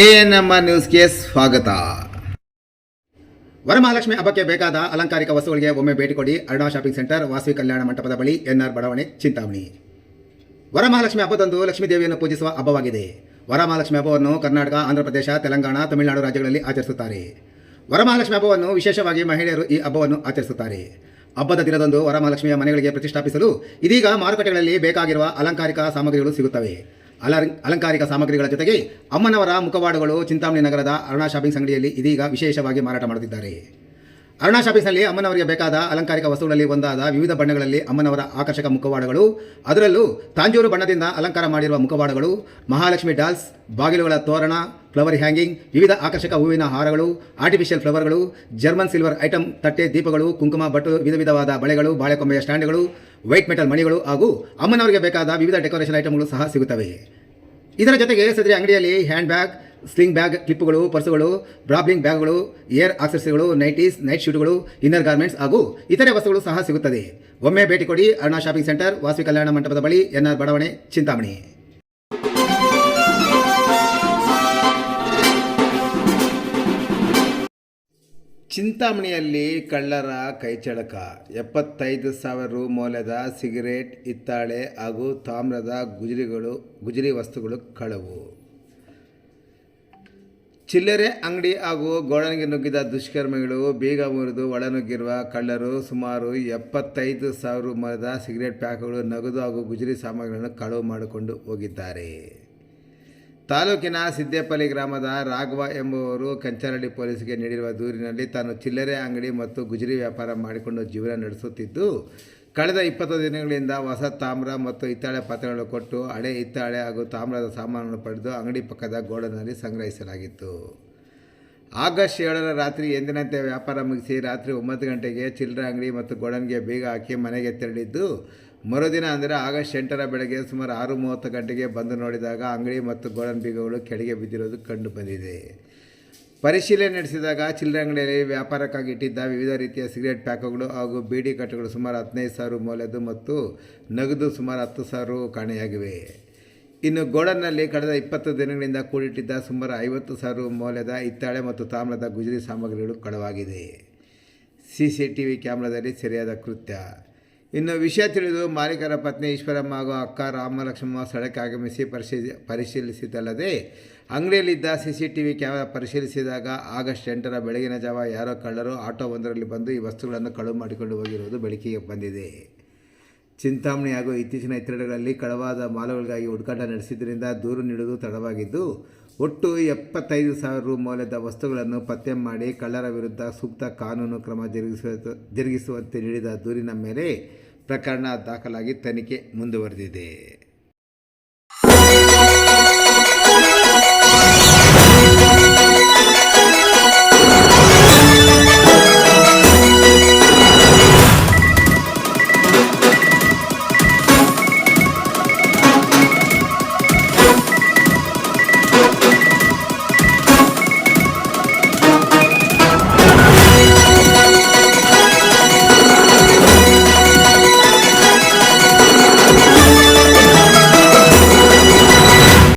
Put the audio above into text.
ANM ನ್ಯೂಸ್ಗೆ ಸ್ವಾಗತ. ವರಮಹಾಲಕ್ಷ್ಮಿ ಹಬ್ಬಕ್ಕೆ ಬೇಕಾದ ಅಲಂಕಾರಿಕ ವಸ್ತುಗಳಿಗೆ ಒಮ್ಮೆ ಭೇಟಿ ಕೊಡಿ. ಅರುಣಾ ಶಾಪಿಂಗ್ ಸೆಂಟರ್, ವಾಸವಿ ಕಲ್ಯಾಣ ಮಂಟಪದ ಬಳಿ, ಎನ್ಆರ್ ಬಡಾವಣೆ, ಚಿಂತಾಮಣಿ. ವರಮಹಾಲಕ್ಷ್ಮಿ ಹಬ್ಬದಂದು ಲಕ್ಷ್ಮೀ ದೇವಿಯನ್ನು ಪೂಜಿಸುವ ಹಬ್ಬವಾಗಿದೆ. ವರಮಹಾಲಕ್ಷ್ಮಿ ಹಬ್ಬವನ್ನು ಕರ್ನಾಟಕ, ಆಂಧ್ರಪ್ರದೇಶ, ತೆಲಂಗಾಣ, ತಮಿಳುನಾಡು ರಾಜ್ಯಗಳಲ್ಲಿ ಆಚರಿಸುತ್ತಾರೆ. ವರಮಹಾಲಕ್ಷ್ಮಿ ಹಬ್ಬವನ್ನು ವಿಶೇಷವಾಗಿ ಮಹಿಳೆಯರು ಈ ಹಬ್ಬವನ್ನು ಆಚರಿಸುತ್ತಾರೆ. ಹಬ್ಬದ ದಿನದಂದು ವರಮಹಾಲಕ್ಷ್ಮಿಯ ಮನೆಗಳಿಗೆ ಪ್ರತಿಷ್ಠಾಪಿಸಲು ಇದೀಗ ಮಾರುಕಟ್ಟೆಗಳಲ್ಲಿ ಬೇಕಾಗಿರುವ ಅಲಂಕಾರಿಕ ಸಾಮಗ್ರಿಗಳು ಸಿಗುತ್ತವೆ. ಅಲಂಕಾರಿಕ ಸಾಮಗ್ರಿಗಳ ಜೊತೆಗೆ ಅಮ್ಮನವರ ಮುಖವಾಡಗಳು ಚಿಂತಾಮಣಿ ನಗರದ ಅರುಣಾ ಶಾಪಿಂಗ್ಸ್ ಅಂಗಡಿಯಲ್ಲಿ ಇದೀಗ ವಿಶೇಷವಾಗಿ ಮಾರಾಟ ಮಾಡುತ್ತಿದ್ದಾರೆ. ಅರುಣಾ ಶಾಪಿಂಗ್ಸ್ನಲ್ಲಿ ಅಮ್ಮನವರಿಗೆ ಬೇಕಾದ ಅಲಂಕಾರಿಕ ವಸ್ತುಗಳಲ್ಲಿ ಒಂದಾದ ವಿವಿಧ ಬಣ್ಣಗಳಲ್ಲಿ ಅಮ್ಮನವರ ಆಕರ್ಷಕ ಮುಖವಾಡಗಳು, ಅದರಲ್ಲೂ ತಾಂಜೂರು ಬಣ್ಣದಿಂದ ಅಲಂಕಾರ ಮಾಡಿರುವ ಮುಖವಾಡಗಳು, ಮಹಾಲಕ್ಷ್ಮಿ ಡಾಲ್ಸ್, ಬಾಗಿಲುಗಳ ತೋರಣ, ಫ್ಲವರ್ ಹ್ಯಾಂಗಿಂಗ್, ವಿವಿಧ ಆಕರ್ಷಕ ಹೂವಿನ ಹಾರಗಳು, ಆರ್ಟಿಫಿಷಿಯಲ್ ಫ್ಲವರ್ಗಳು, ಜರ್ಮನ್ ಸಿಲ್ವರ್ ಐಟಮ್, ತಟ್ಟೆ ದೀಪಗಳು, ಕುಂಕುಮ ಬಟ್ಟು, ವಿಧವಾದ ಬಳೆಗಳು, ಬಾಳೆಕೊಂಬೆಯ ಸ್ಟ್ಯಾಂಡ್ಗಳು, ವೈಟ್ ಮೆಟಲ್ ಮಣಿಗಳು ಹಾಗೂ ಅಮ್ಮನವರಿಗೆ ಬೇಕಾದ ವಿವಿಧ ಡೆಕೋರೇಷನ್ ಐಟಮ್ಗಳು ಸಹ ಸಿಗುತ್ತವೆ. ಇದರ ಜೊತೆಗೆ ಸದರಿ ಅಂಗಡಿಯಲ್ಲಿ ಹ್ಯಾಂಡ್ ಬ್ಯಾಗ್, ಸ್ಲಿಂಗ್ ಬ್ಯಾಗ್, ಕ್ಲಿಪ್ಪುಗಳು, ಪರ್ಸುಗಳು, ಬ್ರಾಬ್ಲಿಂಗ್ ಬ್ಯಾಗ್ಗಳು, ಏರ್ ಆಕ್ಸೆಸರಿಗಳು, ನೈಟೀಸ್, ನೈಟ್ ಶೂಟ್ಗಳು, ಇನ್ನರ್ ಗಾರ್ಮೆಂಟ್ಸ್ ಹಾಗೂ ಇತರೆ ವಸ್ತುಗಳು ಸಹ ಸಿಗುತ್ತದೆ. ಒಮ್ಮೆ ಭೇಟಿ ಕೊಡಿ. ಅರುಣಾ ಶಾಪಿಂಗ್ ಸೆಂಟರ್, ವಾಸವಿ ಕಲ್ಯಾಣ ಮಂಟಪದ ಬಳಿ, ಎನ್ಆರ್ ಬಡಾವಣೆ, ಚಿಂತಾಮಣಿ. ಚಿಂತಾಮಣಿಯಲ್ಲಿ ಕಳ್ಳರ ಕೈಚಳಕ. 75,000 ರು ಮೌಲ್ಯದ ಸಿಗರೇಟ್, ಹಿತ್ತಾಳೆ ಹಾಗೂ ತಾಮ್ರದ ಗುಜರಿ ವಸ್ತುಗಳು ಕಳವು. ಚಿಲ್ಲರೆ ಅಂಗಡಿ ಹಾಗೂ ಗೋಡನ್ಗೆ ನುಗ್ಗಿದ ದುಷ್ಕರ್ಮಿಗಳು ಬೀಗ ಮುರಿದು ಒಳನುಗ್ಗಿರುವ ಕಳ್ಳರು ಸುಮಾರು 75,000 ರು ಮೌಲ್ಯದ ಸಿಗರೇಟ್ ಪ್ಯಾಕ್ಗಳು, ನಗದು ಹಾಗೂ ಗುಜರಿ ಸಾಮಗ್ರಿಗಳನ್ನು ಕಳವು ಮಾಡಿಕೊಂಡು ಹೋಗಿದ್ದಾರೆ. ತಾಲೂಕಿನ ಸಿದ್ದೇಪಲ್ಲಿ ಗ್ರಾಮದ ರಾಘವ ಎಂಬುವರು ಕಂಚನಹಳ್ಳಿ ಪೊಲೀಸರಿಗೆ ನೀಡಿರುವ ದೂರಿನಲ್ಲಿ ತಾನು ಚಿಲ್ಲರೆ ಅಂಗಡಿ ಮತ್ತು ಗುಜರಿ ವ್ಯಾಪಾರ ಮಾಡಿಕೊಂಡು ಜೀವನ ನಡೆಸುತ್ತಿದ್ದು, ಕಳೆದ 20 ದಿನಗಳಿಂದ ಹೊಸ ತಾಮ್ರ ಮತ್ತು ಹಿತ್ತಾಳೆ ಪಾತ್ರೆಗಳನ್ನು ಕೊಟ್ಟು ಹಳೆ ಹಿತ್ತಾಳೆ ಹಾಗೂ ತಾಮ್ರದ ಸಾಮಾನನ್ನು ಪಡೆದು ಅಂಗಡಿ ಪಕ್ಕದ ಗೋಡನ್ನಲ್ಲಿ ಸಂಗ್ರಹಿಸಲಾಗಿತ್ತು. ಆಗಸ್ಟ್ 7ರ ರಾತ್ರಿ ಎಂದಿನಂತೆ ವ್ಯಾಪಾರ ಮುಗಿಸಿ ರಾತ್ರಿ 9 ಗಂಟೆಗೆ ಚಿಲ್ಲರೆ ಅಂಗಡಿ ಮತ್ತು ಗೋಡನ್ಗೆ ಬೀಗ ಹಾಕಿ ಮನೆಗೆ ತೆರಳಿದ್ದು, ಮರುದಿನ ಅಂದರೆ ಆಗಸ್ಟ್ 8ರ ಬೆಳಗ್ಗೆ ಸುಮಾರು 6:30 ಗಂಟೆಗೆ ಬಂದು ನೋಡಿದಾಗ ಅಂಗಡಿ ಮತ್ತು ಗೋಡನ್ ಬೀಗಗಳು ಕೆಳಗೆ ಬಿದ್ದಿರುವುದು ಕಂಡು ಬಂದಿದೆ. ಪರಿಶೀಲನೆ ನಡೆಸಿದಾಗ ಚಿಲ್ಲರೆ ಅಂಗಡಿಯಲ್ಲಿ ವ್ಯಾಪಾರಕ್ಕಾಗಿ ಇಟ್ಟಿದ್ದ ವಿವಿಧ ರೀತಿಯ ಸಿಗರೇಟ್ ಪ್ಯಾಕ್ಗಳು ಹಾಗೂ ಬೀಡಿ ಕಟ್ಟುಗಳು ಸುಮಾರು 15,000 ರು ಮೌಲ್ಯದ್ದು ಮತ್ತು ನಗದು ಸುಮಾರು 10,000 ರು ಕಾಣೆಯಾಗಿವೆ. ಇನ್ನು ಗೋಡನ್ನಲ್ಲಿ ಕಳೆದ 20 ದಿನಗಳಿಂದ ಕೂಡಿಟ್ಟಿದ್ದ ಸುಮಾರು 50,000 ರು ಮೌಲ್ಯದ ಹಿತ್ತಾಳೆ ಮತ್ತು ತಾಮ್ರದ ಗುಜರಿ ಸಾಮಗ್ರಿಗಳು ಕಳವಾಗಿದೆ. CCTV ಕ್ಯಾಮೆರಾದಲ್ಲಿ ಸೆರೆಯಾದ ಕೃತ್ಯ. ಇನ್ನು ವಿಷಯ ತಿಳಿದು ಮಾಲೀಕರ ಪತ್ನಿ ಈಶ್ವರಮ್ಮ ಹಾಗೂ ಅಕ್ಕ ರಾಮಲಕ್ಷ್ಮಮ್ಮ ಸ್ಥಳಕ್ಕೆ ಆಗಮಿಸಿ ಪರಿಶೀಲಿಸಿದಲ್ಲದೆ ಅಂಗಡಿಯಲ್ಲಿದ್ದ CCTV ಕ್ಯಾಮೆರಾ ಪರಿಶೀಲಿಸಿದಾಗ ಆಗಸ್ಟ್ 8ರ ಬೆಳಗಿನ ಜಾವ ಯಾರೋ ಕಳ್ಳರು ಆಟೋವೊಂದರಲ್ಲಿ ಬಂದು ಈ ವಸ್ತುಗಳನ್ನು ಕಳವು ಮಾಡಿಕೊಂಡು ಹೋಗಿರುವುದು ಬೆಳಕಿಗೆ ಬಂದಿದೆ. ಚಿಂತಾಮಣಿ ಹಾಗೂ ಇತ್ತೀಚಿನ ಇತರೆಗಳಲ್ಲಿ ಕಳವಾದ ಮಾಲುಗಳಿಗಾಗಿ ಹುಡುಕಾಟ ನಡೆಸಿದ್ದರಿಂದ ದೂರು ನೀಡುವುದು ತಡವಾಗಿದ್ದು, ಒಟ್ಟು 75,000 ರು ಮೌಲ್ಯದ ವಸ್ತುಗಳನ್ನು ಪತ್ತೆ ಮಾಡಿ ಕಳ್ಳರ ವಿರುದ್ಧ ಸೂಕ್ತ ಕಾನೂನು ಕ್ರಮ ಜರುಗಿಸುವಂತೆ ನೀಡಿದ ದೂರಿನ ಮೇಲೆ ಪ್ರಕರಣ ದಾಖಲಾಗಿ ತನಿಖೆ ಮುಂದುವರೆದಿದೆ.